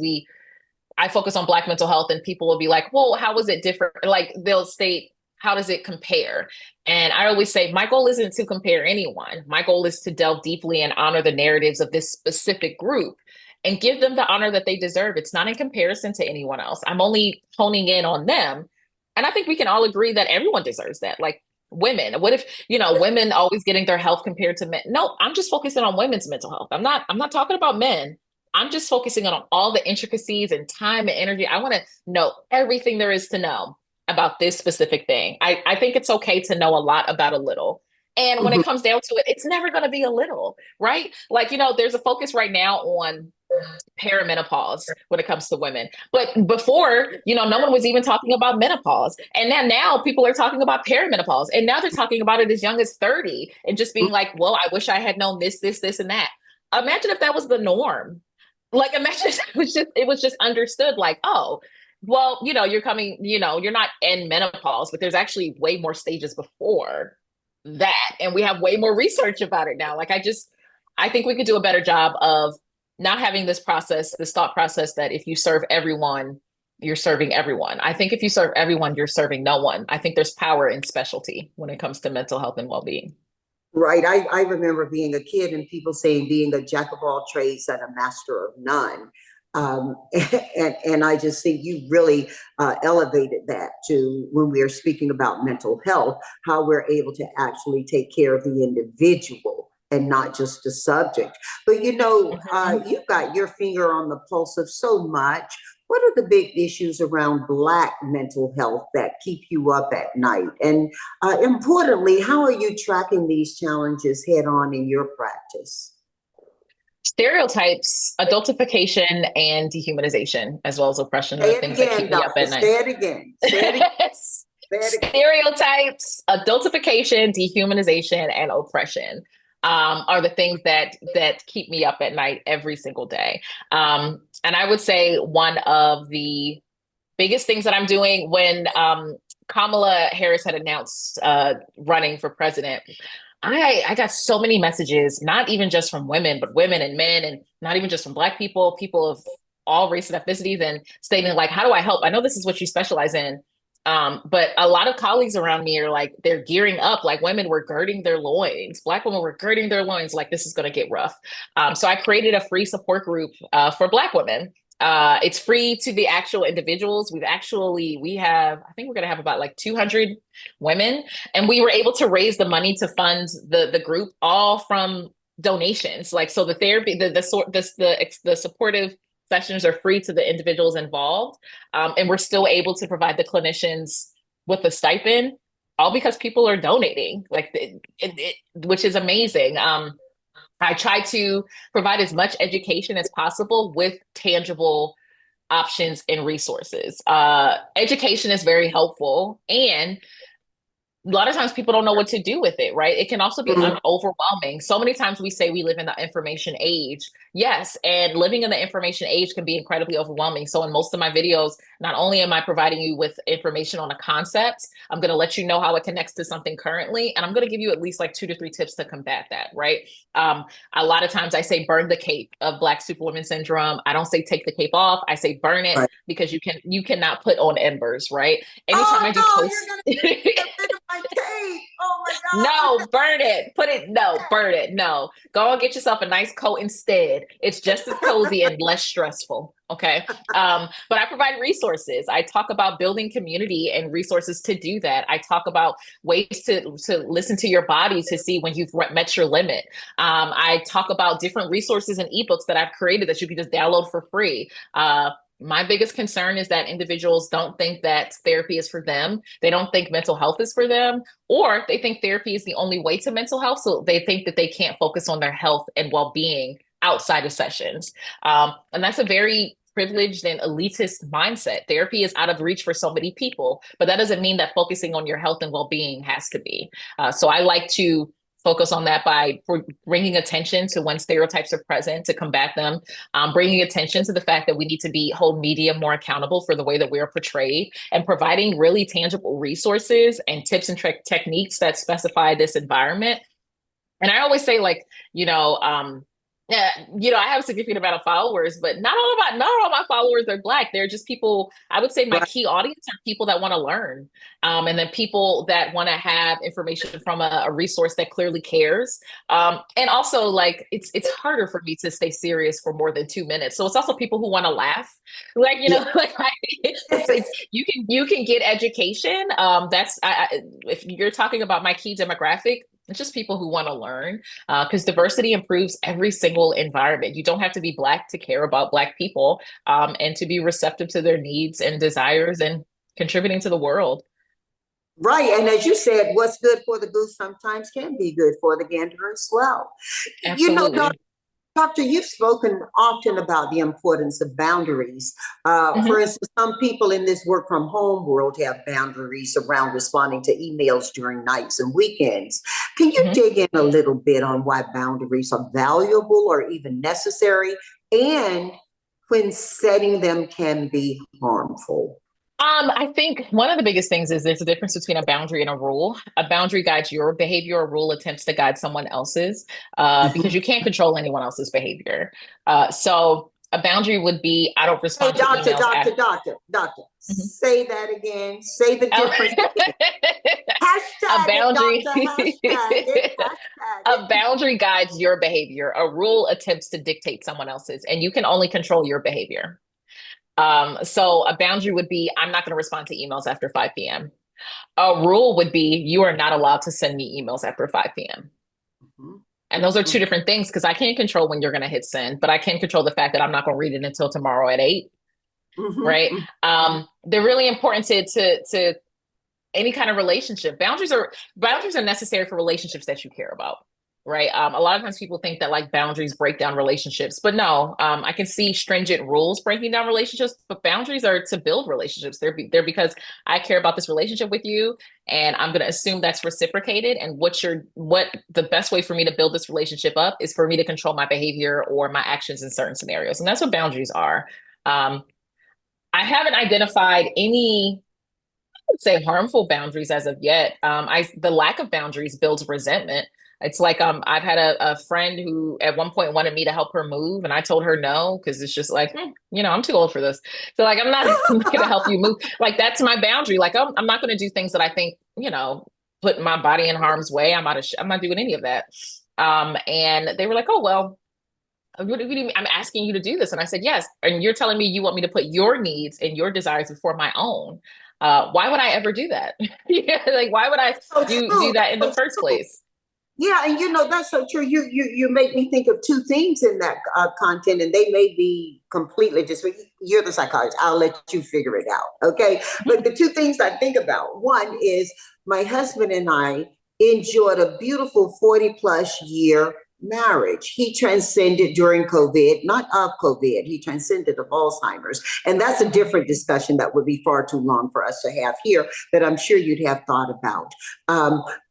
I focus on Black mental health and people will be like, well, how is it different? Like they'll state, how does it compare? And I always say, my goal isn't to compare anyone. My goal is to delve deeply and honor the narratives of this specific group and give them the honor that they deserve. It's not in comparison to anyone else. I'm only honing in on them. And I think we can all agree that everyone deserves that. Like women, what if, women always getting their health compared to men? No, I'm just focusing on women's mental health. I'm not talking about men. I'm just focusing on all the intricacies and time and energy. I want to know everything there is to know about this specific thing. I think it's okay to know a lot about a little. And when Mhm. it comes down to it, it's never going to be a little, right? Like, there's a focus right now on perimenopause when it comes to women. But before, no one was even talking about menopause. And now people are talking about perimenopause. And now they're talking about it as young as 30 and just being like, well, I wish I had known this, and that. Imagine if that was the norm. Like, imagine it was just understood like, oh, well, you're coming, you're not in menopause, but there's actually way more stages before that. And we have way more research about it now. Like, I think we could do a better job of not having this thought process that if you serve everyone, you're serving everyone. I think if you serve everyone, you're serving no one. I think there's power in specialty when it comes to mental health and well-being. Right. I remember being a kid and people saying being a jack of all trades and a master of none. Um, and I just think you really elevated that to when we are speaking about mental health, how we're able to actually take care of the individual and not just the subject. But Mhm. you've got your finger on the pulse of so much. What are the big issues around Black mental health that keep you up at night? And importantly, how are you tracking these challenges head on in your practice? Stereotypes, adultification, and dehumanization, as well as oppression, are Say the it things that again, keep me up doctor. at night. Say it again. Say it again. Say it again. Stereotypes, adultification, dehumanization, and oppression are the things that keep me up at night every single day. And I would say one of the biggest things that I'm doing when Kamala Harris had announced running for president, I got so many messages, not even just from women, but women and men, and not even just from Black people, people of all races and ethnicities, and stating like, how do I help? I know this is what you specialize in. But a lot of colleagues around me are like, they're gearing up, like women were girding their loins, Black women were girding their loins, like this is going to get rough. So I created a free support group for Black women. It's free to the actual individuals. We have, I think we're going to have about like 200 women, and we were able to raise the money to fund the group all from donations. Like, so the therapy, the supportive sessions are free to the individuals involved, and we're still able to provide the clinicians with the stipend, all because people are donating, like which is amazing. I try to provide as much education as possible with tangible options and resources. Education is very helpful, and a lot of times people don't know what to do with it, right? It can also be Mhm. overwhelming. So many times we say we live in the information age. Yes, and living in the information age can be incredibly overwhelming. So in most of my videos, not only am I providing you with information on a concept, I'm going to let you know how it connects to something currently, and I'm going to give you at least like 2 to 3 tips to combat that, right? Um, a lot of times I say burn the cape of Black Superwoman syndrome. I don't say take the cape off. I say burn it, Right. because you cannot put on embers, right? Anytime Oh I do no, you're posts. gonna get rid of my tape. Oh my God. No, burn it. No, burn it. No, go and get yourself a nice coat instead. It's just as cozy and less stressful. Okay. But I provide resources. I talk about building community and resources to do that. I talk about ways to listen to your body to see when you've met your limit. I talk about different resources and ebooks that I've created that you can just download for free. My biggest concern is that individuals don't think that therapy is for them. They don't think mental health is for them, or they think therapy is the only way to mental health. So they think that they can't focus on their health and well being outside of sessions. And that's a very privileged and elitist mindset. Therapy is out of reach for so many people, but that doesn't mean that focusing on your health and well being has to be. So I like to focus on that by bringing attention to when stereotypes are present to combat them, bringing attention to the fact that we need to hold media more accountable for the way that we are portrayed, and providing really tangible resources and tips and techniques that specify this environment. And I always say, like, yeah, I have a significant amount of followers, but not all my followers are Black. They're just people. I would say my Right. key audience are people that want to learn, and then people that want to have information from a resource that clearly cares. And also, like, it's harder for me to stay serious for more than 2 minutes. So it's also people who want to laugh, like, Yeah. like it's you can get education. That's if you're talking about my key demographic, it's just people who want to learn, because diversity improves every single environment. You don't have to be Black to care about Black people, and to be receptive to their needs and desires and contributing to the world. Right. And as you said, what's good for the goose sometimes can be good for the gander as well. You know, Absolutely. Doctor, you've spoken often about the importance of boundaries. For Hmm. instance, some people in this work from home world have boundaries around responding to emails during nights and weekends. Can you Hmm. dig in a little bit on why boundaries are valuable or even necessary, and when setting them can be harmful? I think one of the biggest things is there's a difference between a boundary and a rule. A boundary guides your behavior, a rule attempts to guide someone else's, because Mhm. you can't control anyone else's behavior. So a boundary would be I don't Hey, respond to doctor, emails doctor, after. doctor, Mhm. say that again. Say the Oh. difference again. A Hashtag it, boundary, doctor. Hashtag it. Hashtag a it. boundary guides your behavior. A rule attempts to dictate someone else's, and you can only control your behavior. So a boundary would be I'm not going to respond to emails after 5 p.m. A rule would be you are not allowed to send me emails after 5 p.m. Mhm, And those are two mhm, different things because I can't control when you're going to hit send, but I can control the fact that I'm not going to read it until tomorrow at 8. mhm, Right. mhm. They're really important to any kind of relationship. Boundaries are necessary for relationships that you care about. Right. A lot of times people think that like boundaries break down relationships, but no, I can see stringent rules breaking down relationships, but boundaries are to build relationships. They're because I care about this relationship with you and I'm going to assume that's reciprocated. And what the best way for me to build this relationship up is for me to control my behavior or my actions in certain scenarios. And that's what boundaries are. Um, I haven't identified any say harmful boundaries as of yet. I the lack of boundaries builds resentment. It's like I've had a friend who at one point wanted me to help her move, and I told her no because it's just like I'm too old for this. So like I'm not gonna help you move. Like that's my boundary. Like I'm not gonna do things that I think put my body in harm's way. I'm not doing any of that. And they were like, oh well. What do you mean? I'm asking you to do this. And I said, yes. And you're telling me you want me to put your needs and your desires before my own. Why would I ever do that? Yeah, like, why would I So do true. that in the That's first so true. place? Yeah, and that's so true. You make me think of two things in that content, and they may be completely just. You're the psychologist. I'll let you figure it out, okay? But the two things I think about, one is my husband and I enjoyed a beautiful 40-plus year marriage. He transcended during COVID, not of COVID. He transcended of Alzheimer's, and that's a different discussion that would be far too long for us to have here. That I'm sure you'd have thought about.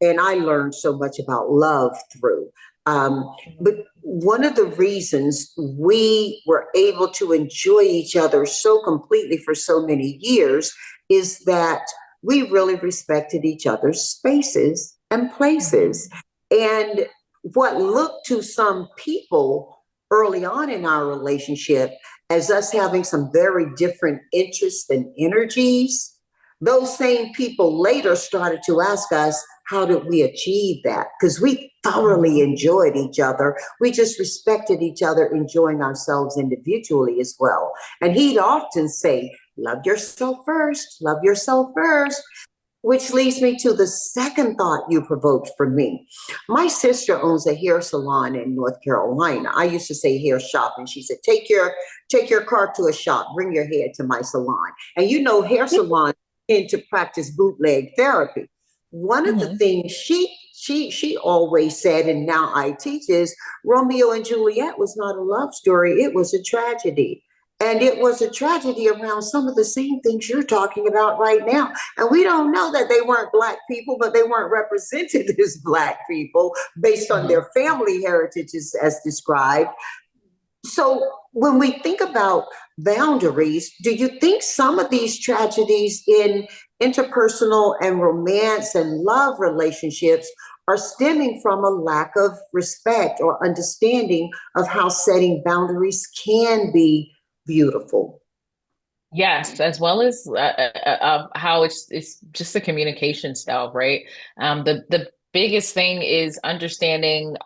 And I learned so much about love through. But one of the reasons we were able to enjoy each other so completely for so many years is that we really respected each other's spaces and Mhm. places. And what looked to some people early on in our relationship as us having some very different interests and energies, those same people later started to ask us, how did we achieve that? Because we thoroughly Mhm. enjoyed each other. We just respected each other, enjoying ourselves individually as well. And he'd often say, love yourself first, which leads me to the second thought you provoked for me. My sister owns a hair salon in North Carolina. I used to say hair shop, and she said, take your car to a shop, bring your hair to my salon. And hair salons tend to practice bootleg therapy. One of the Mhm. things she always said, and now I teach, is Romeo and Juliet was not a love story, it was a tragedy. And it was a tragedy around some of the same things you're talking about right now. And we don't know that they weren't Black people, but they weren't represented as Black people based on Mhm. their family heritages as described. So when we think about boundaries, do you think some of these tragedies in interpersonal and romance and love relationships are stemming from a lack of respect or understanding of how setting boundaries can be beautiful? Yes, as well as how it's just a communication style, right? The biggest thing is understanding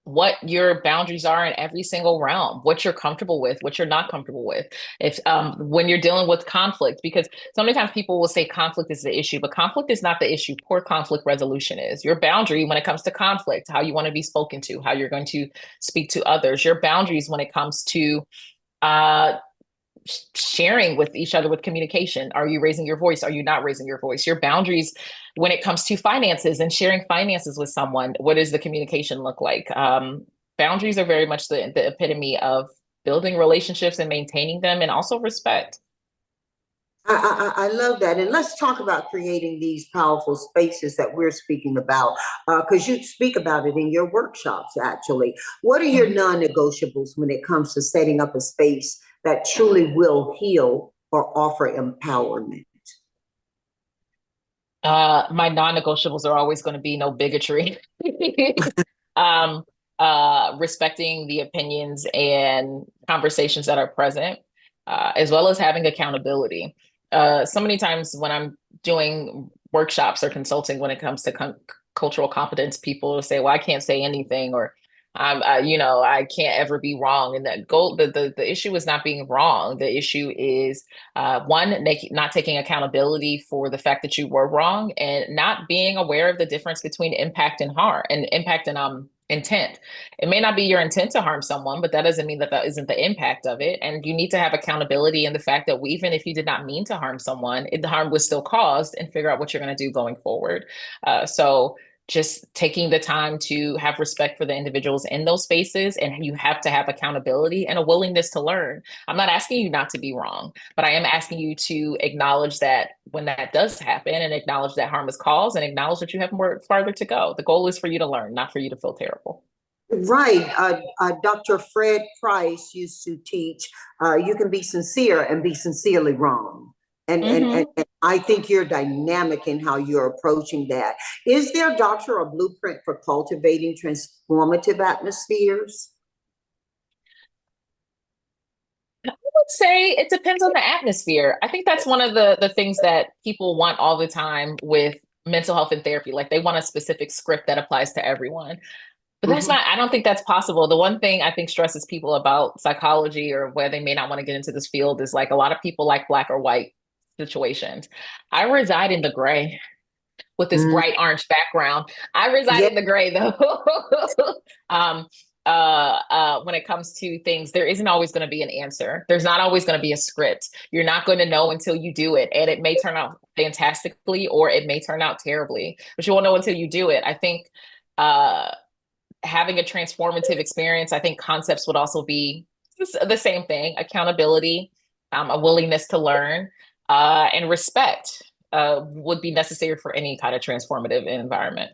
what your boundaries are in every single realm, what you're comfortable with, what you're not comfortable with. If when you're dealing with conflict, because so many times people will say conflict is the issue, but conflict is not the issue. Poor conflict resolution is. Your boundary when it comes to conflict, how you want to be spoken to, how you're going to speak to others, your boundaries when it comes to uh sharing with each other with communication. Are you raising your voice? Are you not raising your voice? Your boundaries when it comes to finances and sharing finances with someone. What does the communication look like? Boundaries are very much the epitome of building relationships and maintaining them, and also respect. I love that. And let's talk about creating these powerful spaces that we're speaking about, because you speak about it in your workshops, actually. What are your Mhm. non negotiables when it comes to setting up a space that truly will heal or offer empowerment? My non-negotiables are always going to be no bigotry. um, Respecting the opinions and conversations that are present, as well as having accountability. So many times when I'm doing workshops or consulting, when it comes to cultural competence, people will say, "Well, I can't say anything," or I can't ever be wrong." And that goal, the issue is not being wrong. The issue is one, not taking accountability for the fact that you were wrong, and not being aware of the difference between impact and harm, and impact and intent. It may not be your intent to harm someone, but that doesn't mean that that isn't the impact of it. And you need to have accountability in the fact that even if you did not mean to harm someone, the harm was still caused, and figure out what you're going to do going forward. So just taking the time to have respect for the individuals in those spaces, and you have to have accountability and a willingness to learn. I'm not asking you not to be wrong, but I am asking you to acknowledge that when that does happen, and acknowledge that harm is caused, and acknowledge that you have more farther to go. The goal is for you to learn, not for you to feel terrible. Right. Dr. Fred Price used to teach you can be sincere and be sincerely wrong. Hmm. And I think you're dynamic in how you're approaching that. Is there, Doctor, a blueprint for cultivating transformative atmospheres? I would say it depends on the atmosphere. I think that's one of the things that people want all the time with mental health and therapy. Like, they want a specific script that applies to everyone. But that's Mhm. not, I don't think that's possible. The one thing I think stresses people about psychology, or where they may not want to get into this field, is like a lot of people like black or white situations. I reside in the gray with this Mm, bright orange background. I reside yeah, in the gray though. um, when it comes to things, there isn't always going to be an answer. There's not always going to be a script. You're not going to know until you do it. And it may turn out fantastically, or it may turn out terribly, but you won't know until you do it. I think uh, having a transformative experience, I think concepts would also be the same thing: accountability, a willingness to learn, and respect would be necessary for any kind of transformative environment.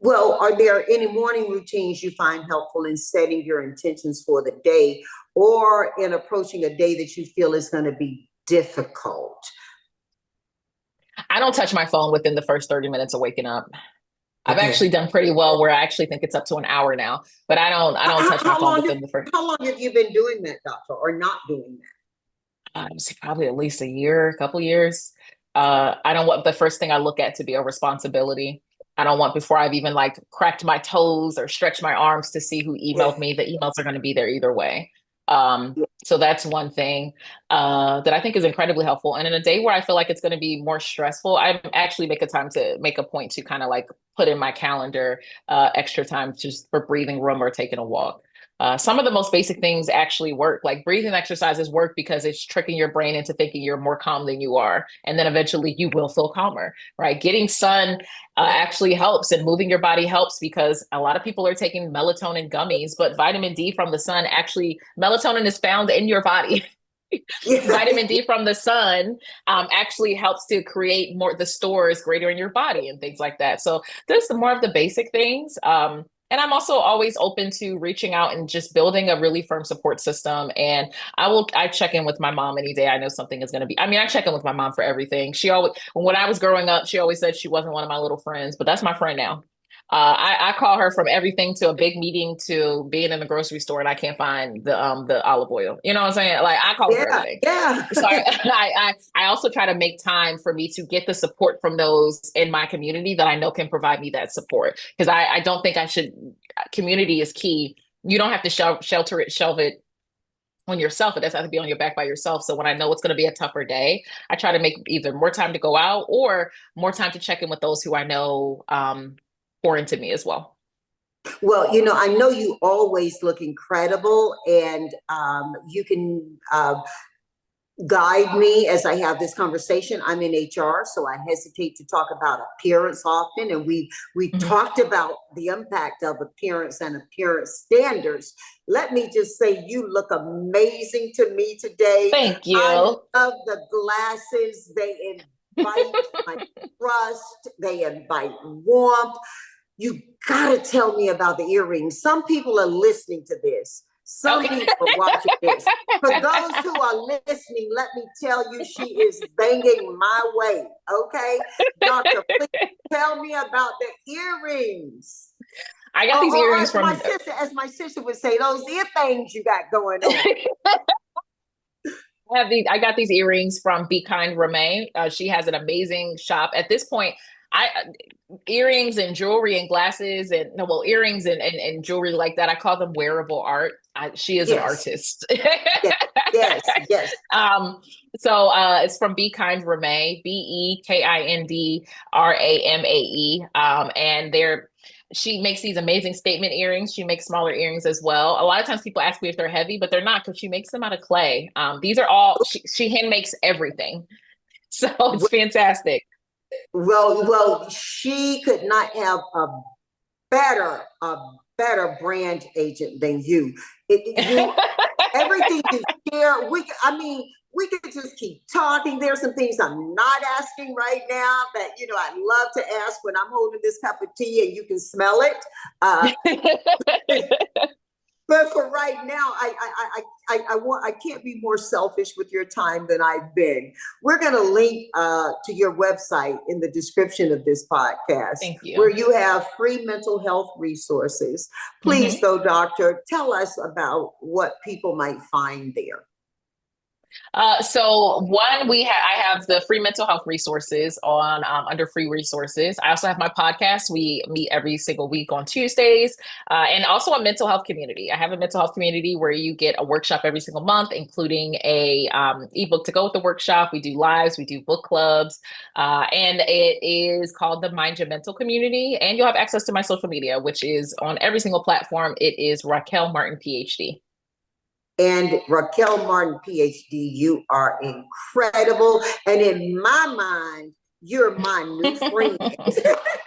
well, are there any morning routines you find helpful in setting your intentions for the day or in approaching a day that you feel is going to be difficult? I don't touch my phone within the first 30 minutes of waking up. I've Okay. actually done pretty well, where I actually think it's up to an hour now, but I don't touch my How phone long have within the first. how long have you been doing that, doctor, or not doing Probably at least a year, a couple years. I don't want the first thing I look at to be a responsibility. I don't want, before I've even like cracked my toes or stretched my arms to see who emailed that? me. The emails are going to be there either way. Yeah. So that's one thing that I think is incredibly helpful. And in a day where I feel like it's going to be more stressful, I actually make a point to kind of like put in my calendar extra time just for breathing room or taking a walk. Some of the most basic things actually work. Like, breathing exercises work because it's tricking your brain into thinking you're more calm than you are. And then eventually you will feel calmer, right? Getting sun actually helps, and moving your body helps, because a lot of people are taking melatonin gummies, but vitamin D from the sun, actually, melatonin is found in your body. Yeah. Vitamin D from the sun actually helps to create more, the stores greater in your body, and things like that. So there's more of the basic things. And I'm also always open to reaching out and just building a really firm support system. And I check in with my mom any day I know something is going to be. I mean, I check in with my mom for everything. She always, when I was growing up, she always said she wasn't one of my little friends, but that's my friend now. I call her from everything to a big meeting to being in the grocery store and I can't find the olive oil. You know what I'm saying? Like, I call her for Yeah. everything. Yeah. So I also try to make time for me to get the support from those in my community that I know can provide me that support. Because I don't think I should. Community is key. You don't have to shelve it on yourself. It doesn't have to be on your back by yourself. So when I know it's going to be a tougher day, I try to make either more time to go out, or more time to check in with those who I know pour into me as well. Well, I know you always look incredible, and you can guide me as I have this conversation. I'm in HR, so I hesitate to talk about appearance often, and we Mhm. talked about the impact of appearance and appearance standards. Let me just say, you look amazing to me today. Thank I you. love the glasses. They invite my trust. They invite warmth. You gotta tell me about the earrings. Some people are listening to this. Some Okay. people are watching this. For those who are listening, let me tell you, she is banging my way. Okay, doctor, please tell me about the earrings. I got these Or earrings from as my sister would say, those ear things you got going on. I got these earrings from Be Kind Remain. She has an amazing shop. At this point, I earrings and jewelry and glasses and no, well, earrings and jewelry like that. I call them wearable art. She is an Yes, artist. yes, yes, yes. um, so it's from Be Kind Remain, BEKIND and she makes these amazing statement earrings. She makes smaller earrings as well. A lot of times people ask me if they're heavy, but they're not because she makes them out of clay. These are all she hand makes everything. So it's fantastic. Well, she could not have a better brand agent than you. You everything you share. I mean, we could just keep talking. There's some things I'm not asking right now that I love to ask when I'm holding this cup of tea and you can smell it. Uh, but for right now, I can't be more selfish with your time than I've been. We're going to link to your website in the description of this podcast, Thank where you. you have free mental health resources. Please, Mhm. though, doctor, tell us about what people might find there. So one, I have the free mental health resources on under free resources. I also have my podcast. We meet every single week on Tuesdays, and also a mental health community. I have a mental health community where you get a workshop every single month, including a ebook to go with the workshop. We do lives, we do book clubs, and it is called the Mind Your Mental Community. And you'll have access to my social media, which is on every single platform. It is Raquel Martin, PhD. And Raquel Martin, PhD, you are incredible. And in my mind, you're my new friend.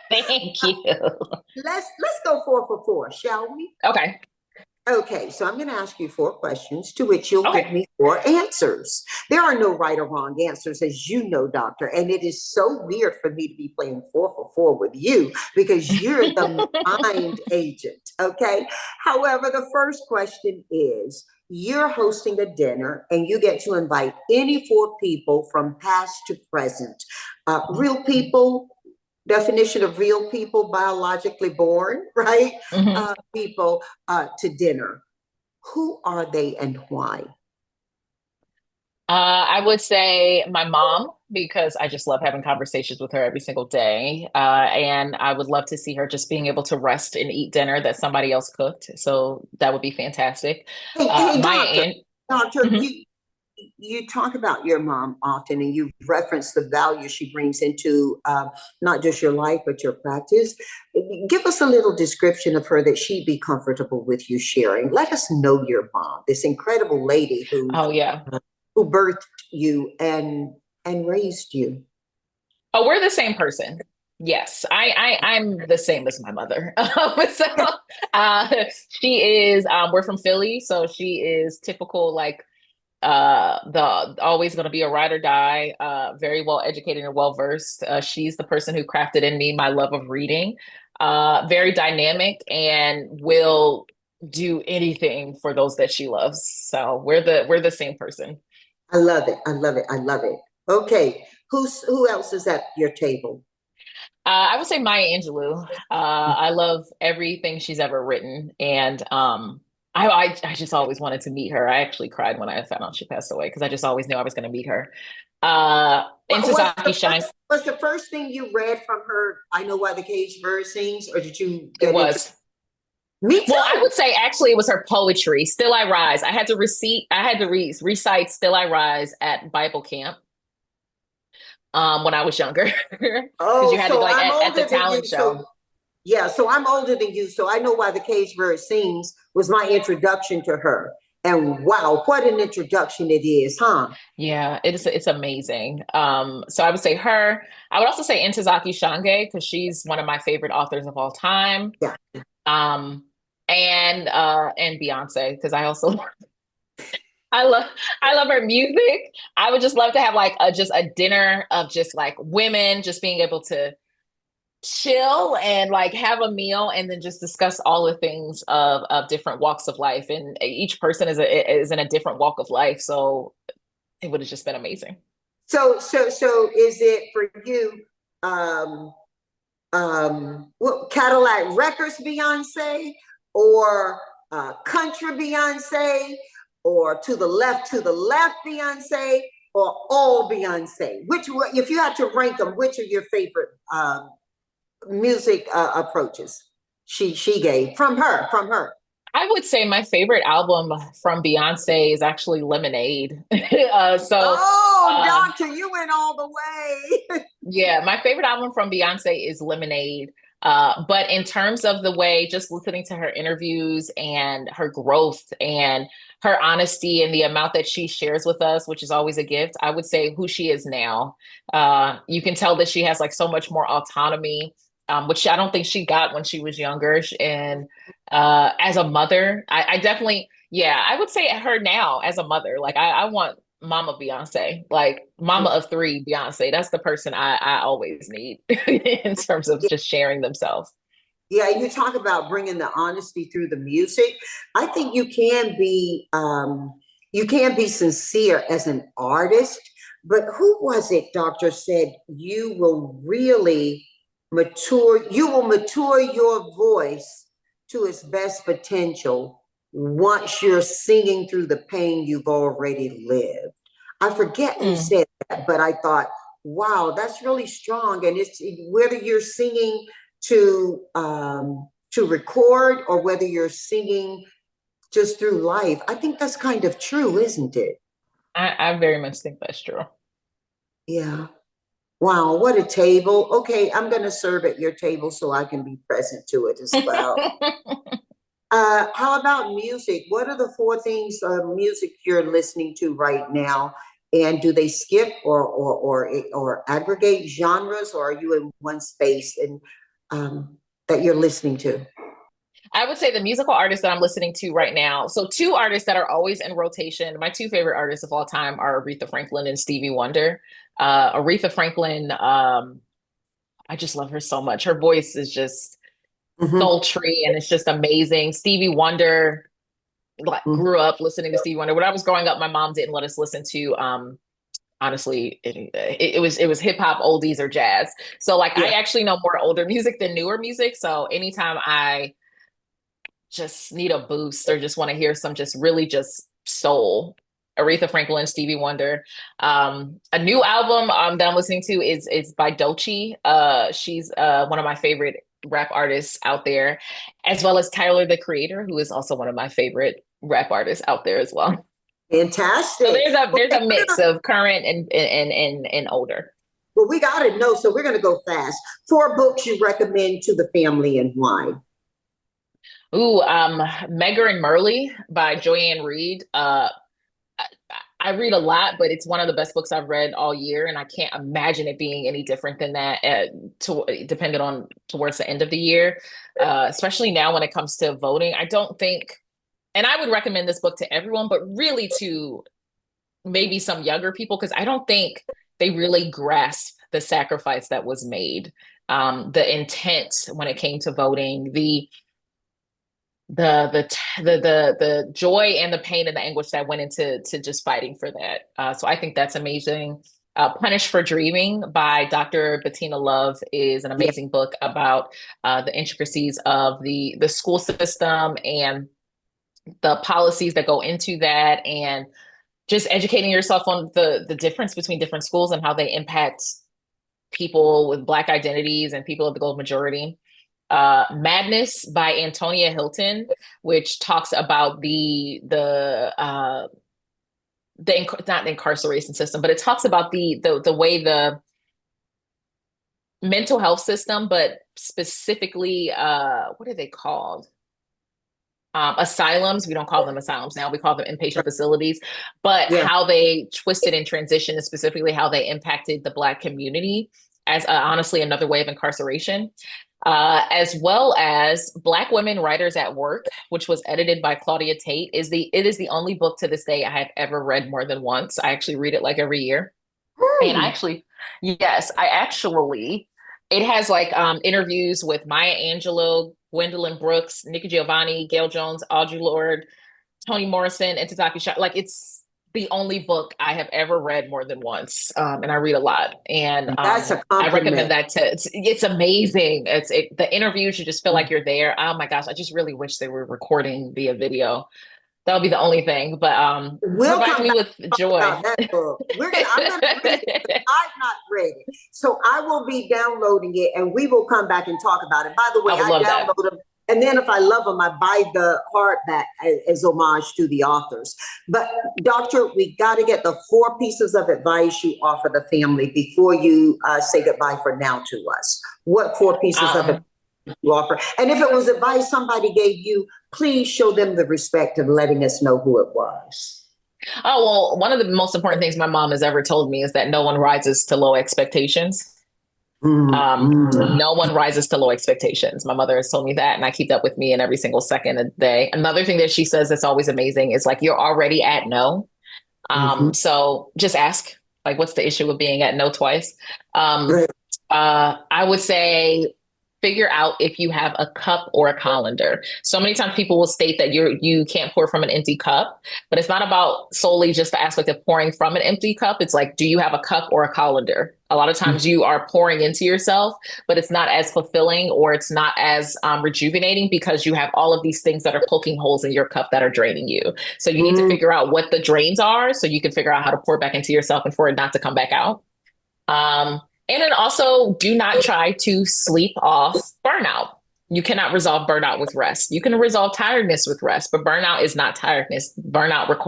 Thank you. Let's go 4 for 4, shall we? Okay. Okay, so I'm going to ask you 4 questions to which you'll Okay. give me 4 answers. There are no right or wrong answers, as you know, doctor. And it is so weird for me to be playing 4 for 4 with you because you're the mind agent. Okay. However, the first question is, you're hosting a dinner and you get to invite any 4 people from past to present. Real people, definition of real people, biologically born, right? Mhm. People to dinner. Who are they and why? I would say my mom, because I just love having conversations with her every single day. And I would love to see her just being able to rest and eat dinner that somebody else cooked. So that would be fantastic. Hey, My doctor, aunt, doctor, mhm. you talk about your mom often, and you reference the value she brings into not just your life but your practice. Give us a little description of her that she'd be comfortable with you sharing. Let us know your mom, this incredible lady Oh yeah. who birthed you and raised you. Oh, we're the same person. Yes, I'm the same as my mother. So uh, she is. We're from Philly, so she is typical like the always going to be a ride or die, very well educated and well versed. She's the person who crafted in me my love of reading. Very dynamic and will do anything for those that she loves. So we're the same person. I love it. I love it. I love it. Okay, who else is at your table? I would say Maya Angelou. I love everything she's ever written, and I just always wanted to meet her. I actually cried when I found out she passed away because I just always knew I was going to meet her. And Was Sasaki Shine. the first thing you read from her? I Know Why the Caged Bird Sings, or did you It get into? was. Me Well, I too. would say actually it was her poetry. Still I Rise. I had to recite Still I Rise at Bible camp when I was younger. Because Oh, you had to so like I'm at the older than you. talent So show. Yeah, so I'm older than you, so I know why the Cage Bird Sings was my introduction to her. And wow, what an introduction it is, huh? Yeah, it's amazing. So I would say her. I would also say Intozaki Shange because she's one of my favorite authors of all time. Yeah. Um, and Beyonce because I also I love I love her music. I would just love to have like a just a dinner of just like women just being able to chill and like have a meal and then just discuss all the things of different walks of life. And each person is in a different walk of life. So it would have just been amazing. So is it for you um what Cadillac Records Beyonce or country Beyonce or to the left Beyonce or all Beyonce? Which if you had to rank them, which are your favorite music approaches she gave from her? I would say my favorite album from Beyonce is actually Lemonade. So Oh, um, doctor, you went all the way. yeah, my favorite album from Beyonce is Lemonade. But in terms of the way, just listening to her interviews and her growth and her honesty and the amount that she shares with us, which is always a gift, I would say who she is now. You can tell that she has like so much more autonomy, which I don't think she got when she was younger. And as a mother, I definitely, yeah, I would say her now as a mother. Like I want Mama Beyonce, like Mama of three Beyonce. That's the person I always need in terms of just sharing themselves. Yeah, you talk about bringing the honesty through the music. I think you can be sincere as an artist, but who was it, doctor, said you will really you will mature your voice to its best potential once you're singing through the pain you've already lived. I forget who Mm. said that, but I thought, wow, that's really strong. And it's whether you're singing to record or whether you're singing just through life. I think that's kind of true, isn't it? I very much think that's true. Yeah. Wow, what a table. Okay, I'm going to serve at your table so I can be present to it as well. How about music? What are the four things of music you're listening to right now? And do they skip or aggregate genres, or are you in one space and that you're listening to? I would say the musical artists that I'm listening to right now. So, two artists that are always in rotation. My two favorite artists of all time are Aretha Franklin and Stevie Wonder. Aretha Franklin, I just love her so much. Her voice is just Mm-hmm. sultry and it's just amazing. Stevie Wonder, like, Mm-hmm. grew up listening to Stevie Wonder. When I was growing up, my mom didn't let us listen to honestly it was hip hop, oldies, or jazz. So like I Yeah. actually know more older music than newer music. So anytime I just need a boost or just want to hear some just really just soul, Aretha Franklin, Stevie Wonder. A new album that I'm listening to is by Doechii. She's one of my favorite rap artists out there, as well as Tyler the Creator, who is also one of my favorite rap artists out there as well. So Fantastic. there's a Okay, mix of current and older. well, we got to know, so we're going to go fast. Four books you recommend to the family and why? Ooh, Megger and Merle by Joyanne Reed. I, I read a lot, but it's one of the best books I've read all year, and I can't imagine it being any different than that. Depending on towards the end of the year, especially now when it comes to voting. I don't think, and I would recommend this book to everyone, but really to maybe some younger people because I don't think they really grasp the sacrifice that was made, the intent when it came to voting, the joy and the pain and the anguish that went into to just fighting for that. So I think that's amazing. Punished for Dreaming by Dr. Bettina Love is an Yeah, amazing book about the intricacies of the school system and the policies that go into that, and just educating yourself on the difference between different schools and how they impact people with Black identities and people of the gold majority. Madness by Antonia Hilton, which talks about not the incarceration system, but it talks about the way mental health system, but specifically, what are they called? Asylums. We don't call them asylums now. We call them inpatient facilities, but Yeah. how they twisted and transitioned, and specifically how they impacted the Black community as honestly another way of incarceration, as well as Black women writers at work, which was edited by Claudia Tate. It is the only book to this day I have ever read more than once. I actually read it like every year. And Hmm. yes, I actually, it has like interviews with Maya Angelou, Gwendolyn Brooks, Nikki Giovanni, Gail Jones, Audre Lorde, Toni Morrison, and Tataki Shah. Like it's the only book I have ever read more than once. And I read a lot. And That's a I recommend compliment. that it's amazing. The interviews, you just feel like you're there. Oh my gosh, I just really wish they were recording via video. That would be the only thing, but We'll provides come me back with and talk joy. about that book. I'm gonna read it because I've not read it. So I will be downloading it and we will come back and talk about it. By the way, I would I love that. download them. And then if I love them, I buy the hardback as homage to the authors. But doctor, we got to get the 4 pieces of advice you offer the family before you say goodbye for now to us. What 4 pieces of advice Um, you offer? And if it was advice somebody gave you, please show them the respect of letting us know who it was. oh, well, one of the most important things my mom has ever told me is that no one rises to low expectations. Mm-hmm. No one rises to low expectations. My mother has told me that, and I keep that with me in every single second of the day. Another thing that she says that's always amazing is like, you're already at no. Mm-hmm. So just ask, like, what's the issue with being at no twice? Um, Right. I would say figure out if you have a cup or a colander. So many times people will state that you can't pour from an empty cup, but it's not about solely just the aspect of pouring from an empty cup. It's like, do you have a cup or a colander? A lot of times you are pouring into yourself, but it's not as fulfilling or it's not as rejuvenating because you have all of these things that are poking holes in your cup that are draining you. So you need to Mm-hmm. figure out what the drains are so you can figure out how to pour back into yourself and for it not to come back out. Um, and then also do not try to sleep off burnout. You cannot resolve burnout with rest. You can resolve tiredness with rest, but burnout is not tiredness.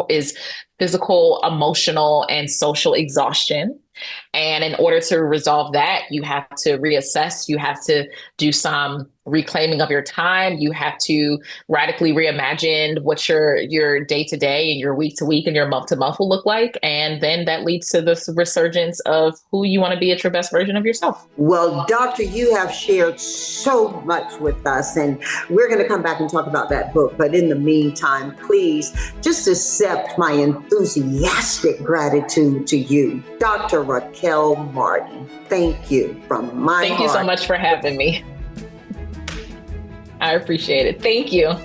Is physical, emotional, and social exhaustion. And in order to resolve that, you have to reassess, you have to do some reclaiming of your time, you have to radically reimagine what your day to day and your week to week and your month to month will look like. And then that leads to the resurgence of who you want to be at your best version of yourself. Well, doctor, you have shared so much with us, and we're going to come back and talk about that book. But in the meantime, please just accept my enthusiastic gratitude to you, Dr. Raquel Martin. Thank you from my heart. Thank you so much for having me. I appreciate it. Thank you.